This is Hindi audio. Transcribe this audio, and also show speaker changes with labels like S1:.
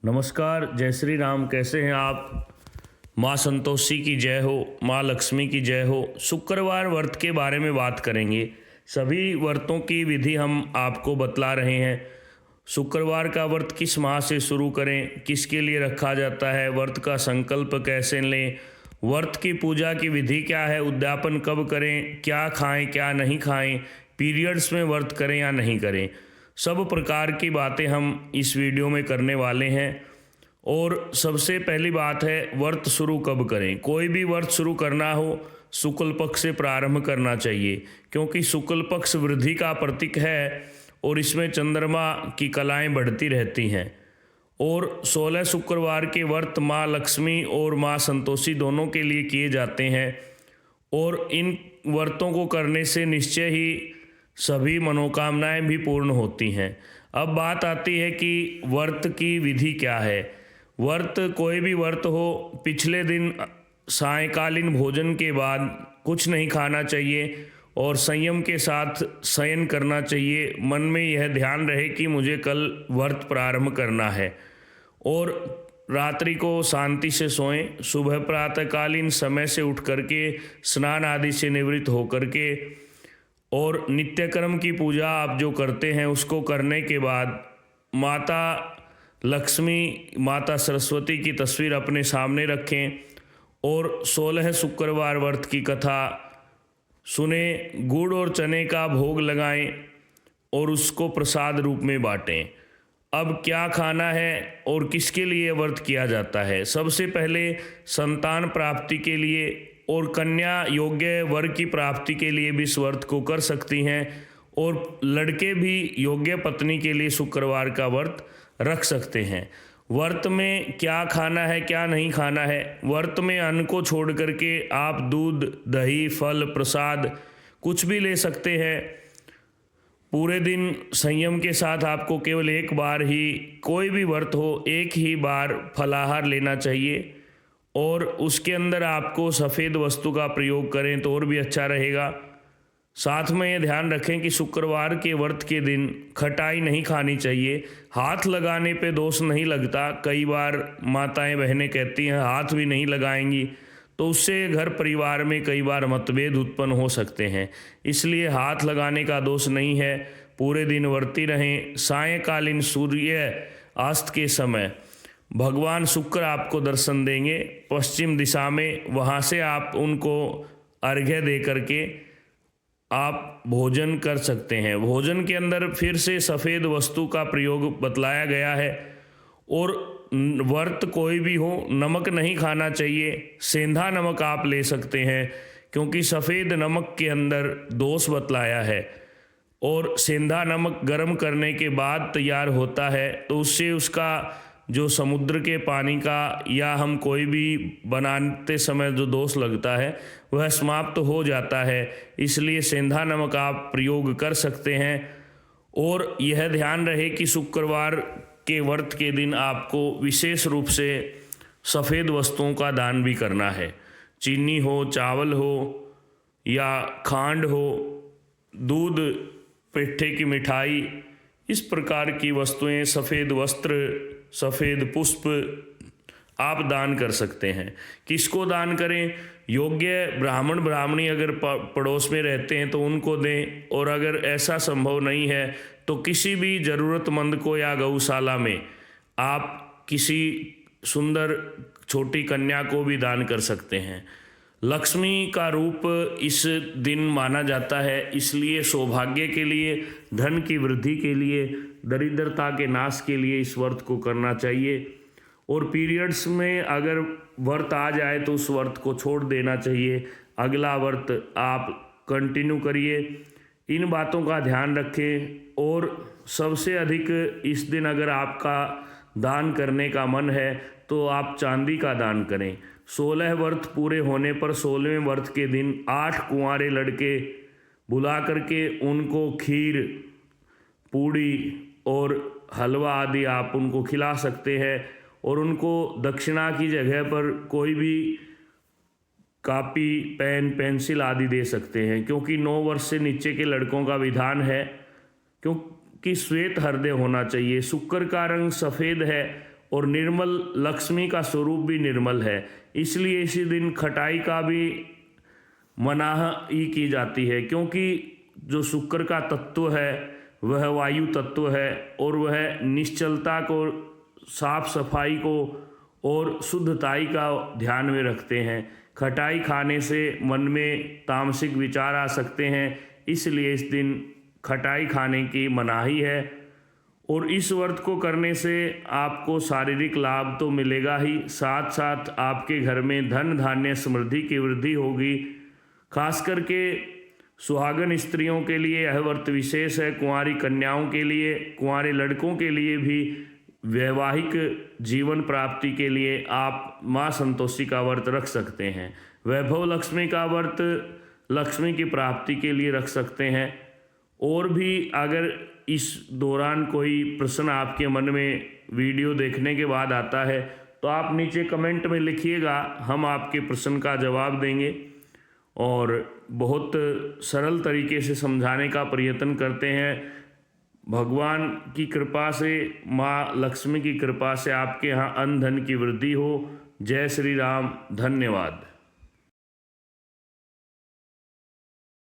S1: नमस्कार, जय श्री राम। कैसे हैं आप? माँ संतोषी की जय हो, माँ लक्ष्मी की जय हो। शुक्रवार व्रत के बारे में बात करेंगे। सभी व्रतों की विधि हम आपको बतला रहे हैं। शुक्रवार का व्रत किस माह से शुरू करें, किसके लिए रखा जाता है, व्रत का संकल्प कैसे लें, व्रत की पूजा की विधि क्या है, उद्यापन कब करें, क्या खाएं क्या नहीं खाएं, पीरियड्स में व्रत करें या नहीं करें, सब प्रकार की बातें हम इस वीडियो में करने वाले हैं। और सबसे पहली बात है, व्रत शुरू कब करें। कोई भी व्रत शुरू करना हो शुक्ल पक्ष से प्रारंभ करना चाहिए, क्योंकि शुक्ल पक्ष वृद्धि का प्रतीक है और इसमें चंद्रमा की कलाएं बढ़ती रहती हैं। और 16 शुक्रवार के व्रत माँ लक्ष्मी और माँ संतोषी दोनों के लिए किए जाते हैं और इन व्रतों को करने से निश्चय ही सभी मनोकामनाएं भी पूर्ण होती हैं। अब बात आती है कि व्रत की विधि क्या है। व्रत कोई भी व्रत हो, पिछले दिन सायंकालीन भोजन के बाद कुछ नहीं खाना चाहिए और संयम के साथ शयन करना चाहिए। मन में यह ध्यान रहे कि मुझे कल व्रत प्रारंभ करना है और रात्रि को शांति से सोएं। सुबह प्रातःकालीन समय से उठ करके स्नान आदि से निवृत्त होकर के और नित्यकर्म की पूजा आप जो करते हैं उसको करने के बाद माता लक्ष्मी, माता सरस्वती की तस्वीर अपने सामने रखें और 16 शुक्रवार व्रत की कथा सुने, गुड़ और चने का भोग लगाएं और उसको प्रसाद रूप में बांटें। अब क्या खाना है और किसके लिए व्रत किया जाता है। सबसे पहले संतान प्राप्ति के लिए और कन्या योग्य वर की प्राप्ति के लिए भी इस व्रत को कर सकती हैं और लड़के भी योग्य पत्नी के लिए शुक्रवार का व्रत रख सकते हैं। व्रत में क्या खाना है क्या नहीं खाना है। व्रत में अन्न को छोड़ करके आप दूध, दही, फल, प्रसाद कुछ भी ले सकते हैं। पूरे दिन संयम के साथ आपको केवल एक बार ही, कोई भी व्रत हो, एक ही बार फलाहार लेना चाहिए और उसके अंदर आपको सफ़ेद वस्तु का प्रयोग करें तो और भी अच्छा रहेगा। साथ में ये ध्यान रखें कि शुक्रवार के व्रत के दिन खटाई नहीं खानी चाहिए। हाथ लगाने पे दोष नहीं लगता। कई बार माताएं बहनें कहती हैं हाथ भी नहीं लगाएंगी, तो उससे घर परिवार में कई बार मतभेद उत्पन्न हो सकते हैं। इसलिए हाथ लगाने का दोष नहीं है। पूरे दिन व्रती रहें। सायंकालीन सूर्य अस्त के समय भगवान शुक्र आपको दर्शन देंगे पश्चिम दिशा में। वहाँ से आप उनको अर्घ्य दे करके आप भोजन कर सकते हैं। भोजन के अंदर फिर से सफ़ेद वस्तु का प्रयोग बतलाया गया है और व्रत कोई भी हो, नमक नहीं खाना चाहिए। सेंधा नमक आप ले सकते हैं क्योंकि सफ़ेद नमक के अंदर दोष बतलाया है और सेंधा नमक गर्म करने के बाद तैयार होता है, तो उससे उसका जो समुद्र के पानी का या हम कोई भी बनाते समय जो दोष लगता है वह समाप्त हो जाता है। इसलिए सेंधा नमक आप प्रयोग कर सकते हैं। और यह ध्यान रहे कि शुक्रवार के व्रत के दिन आपको विशेष रूप से सफ़ेद वस्तुओं का दान भी करना है। चीनी हो, चावल हो या खांड हो, दूध, पेठे की मिठाई, इस प्रकार की वस्तुएं, सफ़ेद वस्त्र, सफ़ेद पुष्प आप दान कर सकते हैं। किसको दान करें? योग्य ब्राह्मण ब्राह्मणी अगर पड़ोस में रहते हैं तो उनको दें, और अगर ऐसा संभव नहीं है तो किसी भी ज़रूरतमंद को या गौशाला में आप किसी सुंदर छोटी कन्या को भी दान कर सकते हैं। लक्ष्मी का रूप इस दिन माना जाता है, इसलिए सौभाग्य के लिए, धन की वृद्धि के लिए, दरिद्रता के नाश के लिए इस व्रत को करना चाहिए। और पीरियड्स में अगर व्रत आ जाए तो उस व्रत को छोड़ देना चाहिए। अगला व्रत आप कंटिन्यू करिए। इन बातों का ध्यान रखें। और सबसे अधिक इस दिन अगर आपका दान करने का मन है तो आप चांदी का दान करें। 16 व्रत पूरे होने पर 16वें व्रत के दिन 8 कुंवारे लड़के बुला करके उनको खीर, पूड़ी और हलवा आदि आप उनको खिला सकते हैं और उनको दक्षिणा की जगह पर कोई भी कापी, पेन, पेंसिल आदि दे सकते हैं, क्योंकि 9 वर्ष से नीचे के लड़कों का विधान है। क्योंकि श्वेत हृदय होना चाहिए। शुक्र का रंग सफ़ेद है और निर्मल लक्ष्मी का स्वरूप भी निर्मल है, इसलिए इसी दिन खटाई का भी मनाही की जाती है, क्योंकि जो शुक्र का तत्व है वह वायु तत्व है और वह निश्चलता को, साफ सफाई को और शुद्धताई का ध्यान में रखते हैं। खटाई खाने से मन में तामसिक विचार आ सकते हैं, इसलिए इस दिन खटाई खाने की मनाही है। और इस व्रत को करने से आपको शारीरिक लाभ तो मिलेगा ही, साथ साथ आपके घर में धन धान्य समृद्धि की वृद्धि होगी। खास करके सुहागन स्त्रियों के लिए यह व्रत विशेष है। कुंवारी कन्याओं के लिए, कुंवारे लड़कों के लिए भी वैवाहिक जीवन प्राप्ति के लिए आप माँ संतोषी का व्रत रख सकते हैं। वैभव लक्ष्मी का व्रत लक्ष्मी की प्राप्ति के लिए रख सकते हैं। और भी अगर इस दौरान कोई प्रश्न आपके मन में वीडियो देखने के बाद आता है तो आप नीचे कमेंट में लिखिएगा, हम आपके प्रश्न का जवाब देंगे और बहुत सरल तरीके से समझाने का प्रयत्न करते हैं। भगवान की कृपा से, माँ लक्ष्मी की कृपा से आपके यहाँ अन्न धन की वृद्धि हो। जय श्री राम। धन्यवाद।